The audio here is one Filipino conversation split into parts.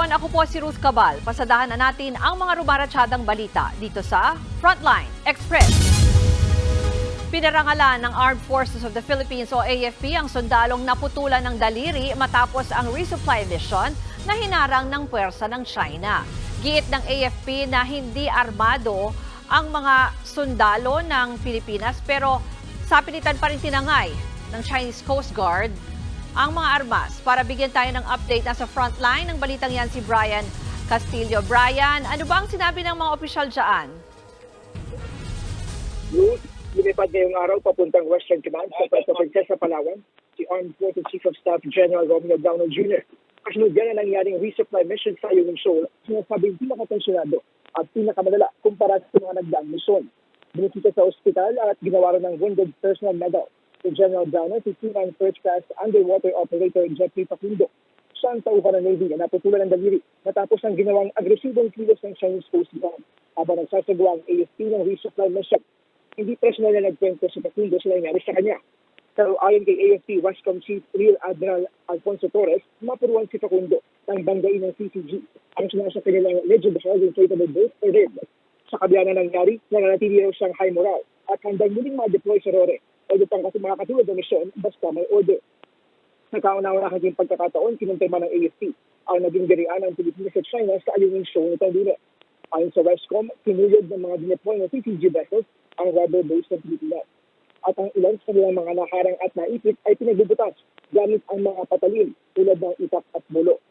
hapon, ako po si Ruth Cabal. Pasadahan na natin ang mga rumaratsadang balita dito sa Frontline Express. Pinarangalan ng Armed Forces of the Philippines o AFP ang sundalong naputulan ng daliri matapos ang resupply mission na hinarang ng puwersa ng China. Giit ng AFP na hindi armado ang mga sundalo ng Pilipinas pero sa pilitan pa rin tinangay ng Chinese Coast Guard ang mga armas. Para bigyan tayo ng update, nasa frontline ng balitang yan si Brian Castillo. Brian, ano ba ang sinabi ng mga opisyal dyan? Lumipad ngayong araw papuntang Western Command sa Puerto Princesa, Palawan, si Armed Forces Chief of Staff General Romeo Downey Jr. Kasunod yan ang nangyaring resupply mission sa Ayungin Shoal, sinasabing pinakatensyonado at pinakamadala kumpara sa mga nagdaang mission. Binisita sa ospital at ginawa rin ng Wounded Personnel Medal si General Downey, si Seaman First Class Underwater Operator Jeffrey Facundo. Siya ang tauhan ng Navy na naputulan ng daliri matapos ang ginawang agresibong kilos ng Chinese Coast Guard habang nagsasagawa ang AFP ng resupply mission. Hindi personal na nagkwento si Facundo sa nangyari sa kanya. Pero ayon kay AFP Wascom Chief Rear Admiral Alfonso Torres, mapuruan si Facundo ng banggain ng CCG ang sinasa kanilang Legend Holding Inflatable Boat o REB. Sa kabila na nangyari, nananatili raw siyang high morale at handang muling ma-deploy sa Rore o lupang kasi mga katulad ng misyon basta may order. Sa kauna-una naging pagkakataon, kinumpirma ng AFP ang naging dirian ng Pilipinas sa China sa Ayungin Shoal nitong Lunes. Ayon sa Westcom, tinuyod ng mga dineploy ng CCG vessels ang rubber base ng Pilipinas. At ang ilan sa kanilang mga naharang at naipit ay pinagbubutas gamit ang mga patalim tulad ng itak at bulo.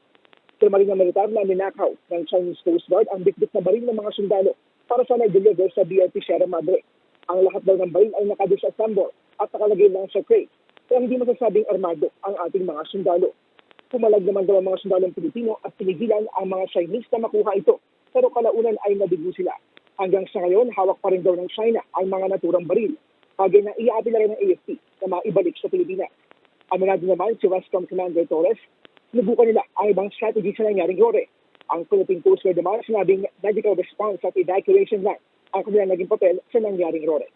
Sa marinang militar na ninakaw ng Chinese Coast Guard ang bitbit na baril ng mga sundalo para sa nag-deliver sa BRP Sierra Madre. Ang lahat daw ng baril ay nakadisassemble at nakalagay lang sa crate. Kaya hindi masasabing armado ang ating mga sundalo. Pumalag naman daw ang mga sundalong Pilipino at pinigilan ang mga Chinese na makuha ito. Pero kalaunan ay nabigo sila. Hanggang sa ngayon, hawak pa rin daw ng China ang mga naturang baril. Bagay na iaapil na rin ng AFP na maibalik sa Pilipinas. Aminado naman si Westcom Commander Torres, sinubukan nila ang ibang strategy sa nangyaring Rore. Ang Philippine Coast Guard naman sinabing medical response at evacuation lang ang kanilang naging papel sa nangyaring Rore.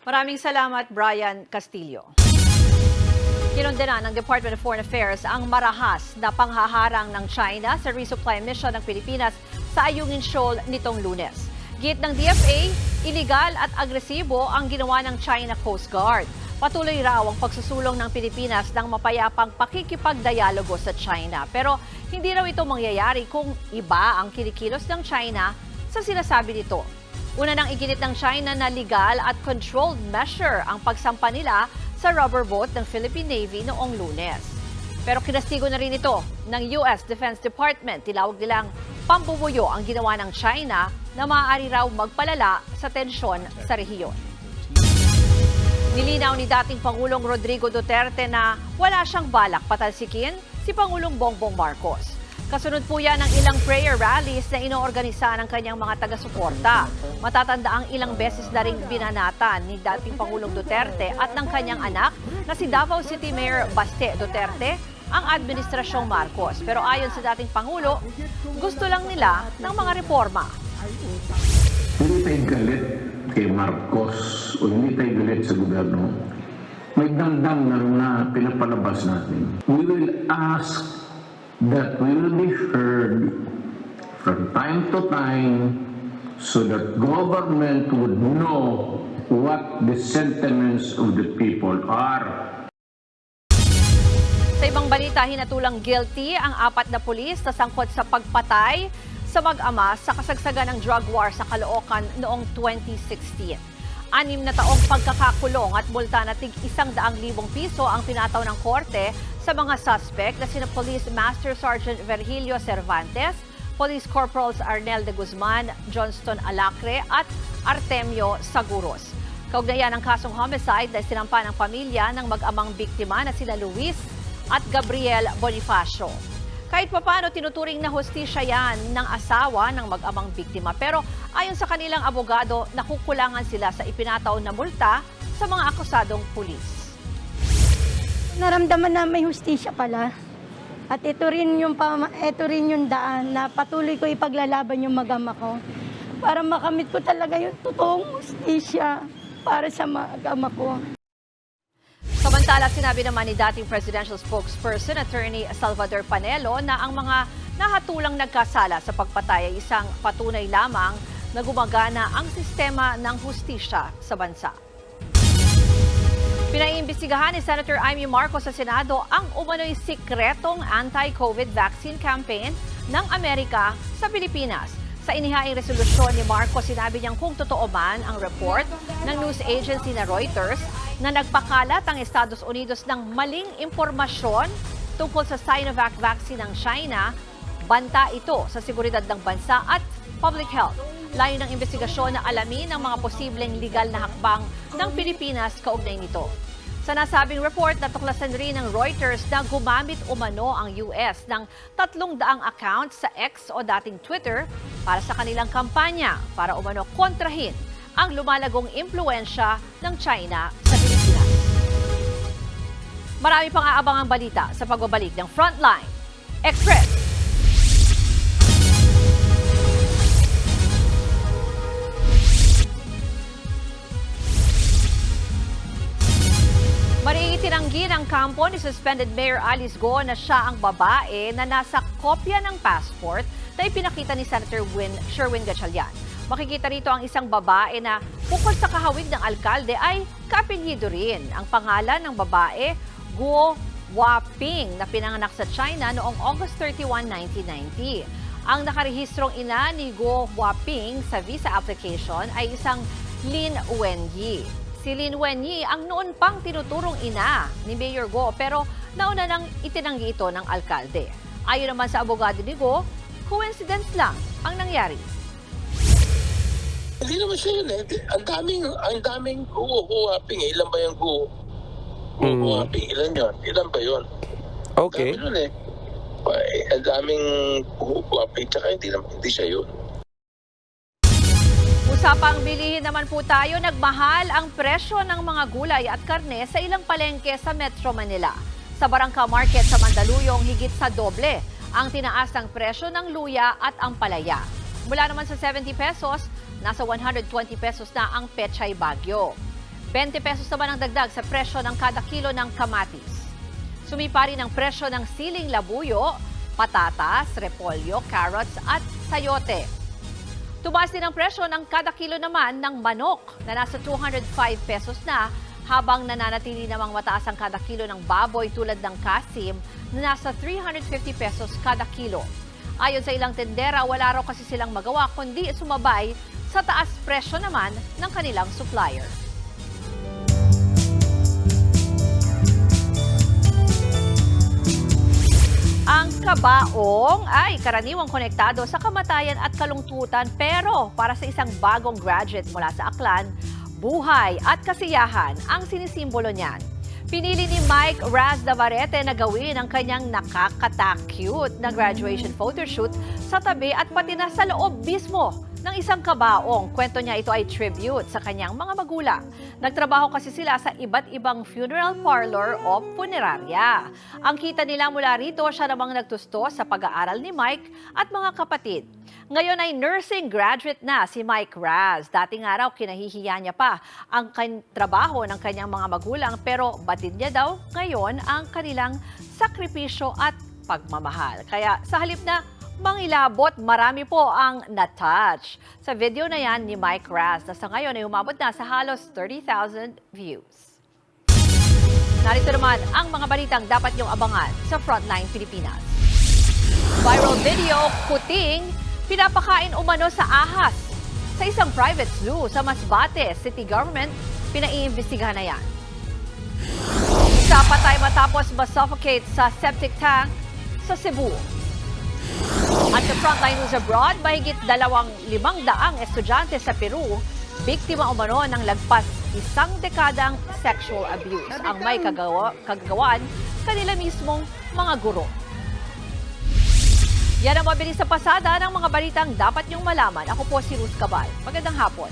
Maraming salamat, Brian Castillo. Kinondena ng Department of Foreign Affairs ang marahas na panghaharang ng China sa resupply mission ng Pilipinas sa Ayungin Shoal nitong Lunes. Giit ng DFA, iligal at agresibo ang ginawa ng China Coast Guard. Patuloy raw ang pagsusulong ng Pilipinas ng mapayapang pakikipagdialogo sa China. Pero hindi raw ito mangyayari kung iba ang kinikilos ng China sa sinasabi nito. Una nang iginit ng China na legal at controlled measure ang pagsampa nila sa rubber boat ng Philippine Navy noong Lunes. Pero kinastigo na rin ito ng US Defense Department. Tinawag nilang pambubuyo ang ginawa ng China na maaari raw magpalala sa tensyon sa rehiyon. Nilinaw ni dating Pangulong Rodrigo Duterte na wala siyang balak patalsikin si Pangulong Bongbong Marcos. Kasunod po yan ng ilang prayer rallies na inoorganisa ng kanyang mga taga-suporta. Matatanda ang ilang beses na ring binanatan ni dating Pangulong Duterte at ng kanyang anak na si Davao City Mayor Baste Duterte ang Administrasyong Marcos. Pero ayon sa dating Pangulo, gusto lang nila ng mga reforma. Hindi tayo galit kay Marcos o hindi tayo galit sa gobyerno. May damdam na pinapalabas natin. We will ask that will be heard from time to time so that government would know what the sentiments of the people are. Sa ibang balita, hinatulang guilty ang 4 na pulis na sangkot sa pagpatay sa mag-ama sa kasagsagan ng drug war sa Caloocan noong 2016. 6 na taong pagkakakulong at multa na tig 100,000 piso ang pinataw ng korte sa mga suspect na sina Police Master Sergeant Virgilio Cervantes, Police Corporals Arnel de Guzman, Johnston Alacre at Artemio Saguros. Kaugnayan ng kasong homicide na sinampa ng pamilya ng mag-amang biktima na sina Luis at Gabriel Bonifacio. Kahit papano tinuturing na hustisya yan ng asawa ng mag-amang biktima. Pero ayon sa kanilang abogado, nakukulangan sila sa ipinataw na multa sa mga akusadong pulis. Naramdaman na may hustisya pala. At ito rin yung daan na patuloy ko ipaglalaban yung mag-ama ko. Para makamit ko talaga yung totoong hustisya para sa mag-ama ko. Samantala, sinabi naman ni dating presidential spokesperson Attorney Salvador Panelo na ang mga nahatulang nagkasala sa pagpatay ay isang patunay lamang na gumagana ang sistema ng hustisya sa bansa. Pinaiimbestigahan ni Senator Amy Marcos sa Senado ang umano'y sikretong anti-COVID vaccine campaign ng Amerika sa Pilipinas. Sa inihaing resolusyon ni Marcos, sinabi niyang kung totoo man ang report ng news agency na Reuters na nagpakalat ang Estados Unidos ng maling impormasyon tungkol sa Sinovac vaccine ng China, banta ito sa seguridad ng bansa at public health. Layo ng investigasyon na alamin ang mga posibleng legal na hakbang ng Pilipinas kaugnay nito. Sa nasabing report, natuklasan rin ng Reuters na gumamit umano ang US ng 300 accounts sa X o dating Twitter para sa kanilang kampanya para umano kontrahin ang lumalagong impluensya ng China sa Pilipinas. Marami pang aabangang balita sa pagbabalik ng Frontline Express. Mariing itinanggi ng kampo ni suspended Mayor Alice Go na siya ang babae na nasa kopya ng passport na ipinakita ni Senator Sherwin Gatchalian. Makikita rito ang isang babae na bukod sa kahawig ng alkalde ay kapilyido rin. Ang pangalan ng babae, Guo Huaping, na pinanganak sa China noong August 31, 1990. Ang nakarehistrong ina ni Guo Huaping sa visa application ay isang Lin Wenyi. Si Lin Wenyi ang noon pang tinuturong ina ni Mayor Go pero nauna nang itinanggi ito ng alkalde. Ayon naman sa abogado ni Go, coincidence lang ang nangyari. Hindi naman siya yun eh. Ang daming huwaping eh. Ilan ba yung huwaping? Ilan yun? Ilan ba yun? Okay. Dami nun eh. Ang daming huwaping tsaka hindi siya yun. Usapang bilihin naman po tayo, nagmahal ang presyo ng mga gulay at karne sa ilang palengke sa Metro Manila. Sa Barangka Market sa Mandaluyong, higit sa doble ang tinaas ng presyo ng luya at ampalaya. Mula naman sa 70 pesos, nasa 120 pesos na ang pechay bagyo. 20 pesos naman ang dagdag sa presyo ng kada kilo ng kamatis. Sumipa rin ang presyo ng siling labuyo, patatas, repolyo, carrots at sayote. Tumaas din ang presyo ng kada kilo naman ng manok na nasa 205 pesos na, habang nananatili namang mataas ang kada kilo ng baboy tulad ng kasim na nasa 350 pesos kada kilo. Ayon sa ilang tendera, wala raw kasi silang magawa kundi sumabay sa taas presyo naman ng kanilang supplier. Ang kabaong ay karaniwang konektado sa kamatayan at kalungkutan, pero para sa isang bagong graduate mula sa Aklan, buhay at kasiyahan ang sinisimbolo niyan. Pinili ni Mike Raz Navarrete na gawin ang kanyang nakakata-cute na graduation photoshoot sa tabi at pati na sa loob mismo ng isang kabaong. Kwento niya, ito ay tribute sa kanyang mga magulang. Nagtrabaho kasi sila sa iba't ibang funeral parlor o punerarya. Ang kita nila mula rito, siya namang nagtusto sa pag-aaral ni Mike at mga kapatid. Ngayon ay nursing graduate na si Mike Raz. Dating araw, kinahihiya niya pa ang trabaho ng kanyang mga magulang, pero batid niya daw ngayon ang kanilang sakripisyo at pagmamahal. Kaya sa halip na mangilabot, marami po ang na-touch sa video na yan ni Mike Raz na sa ngayon ay umabot na sa halos 30,000 views. Narito naman ang mga balitang dapat niyong abangan sa Frontline Pilipinas. Viral video, kuting, pinapakain umano sa ahas sa isang private zoo sa Masbate City Government, pinaiimbestigahan na yan. Isa patay matapos masuffocate sa septic tank sa Cebu. At sa Frontline News Abroad, mahigit 2,500 estudyante sa Peru, biktima umano ng lagpas isang dekadang sexual abuse. Ang may kagagawan, kanila mismong mga guro. Yan ang mabilis sa pasada ng mga balitang dapat niyong malaman. Ako po si Ruth Cabal. Magandang hapon.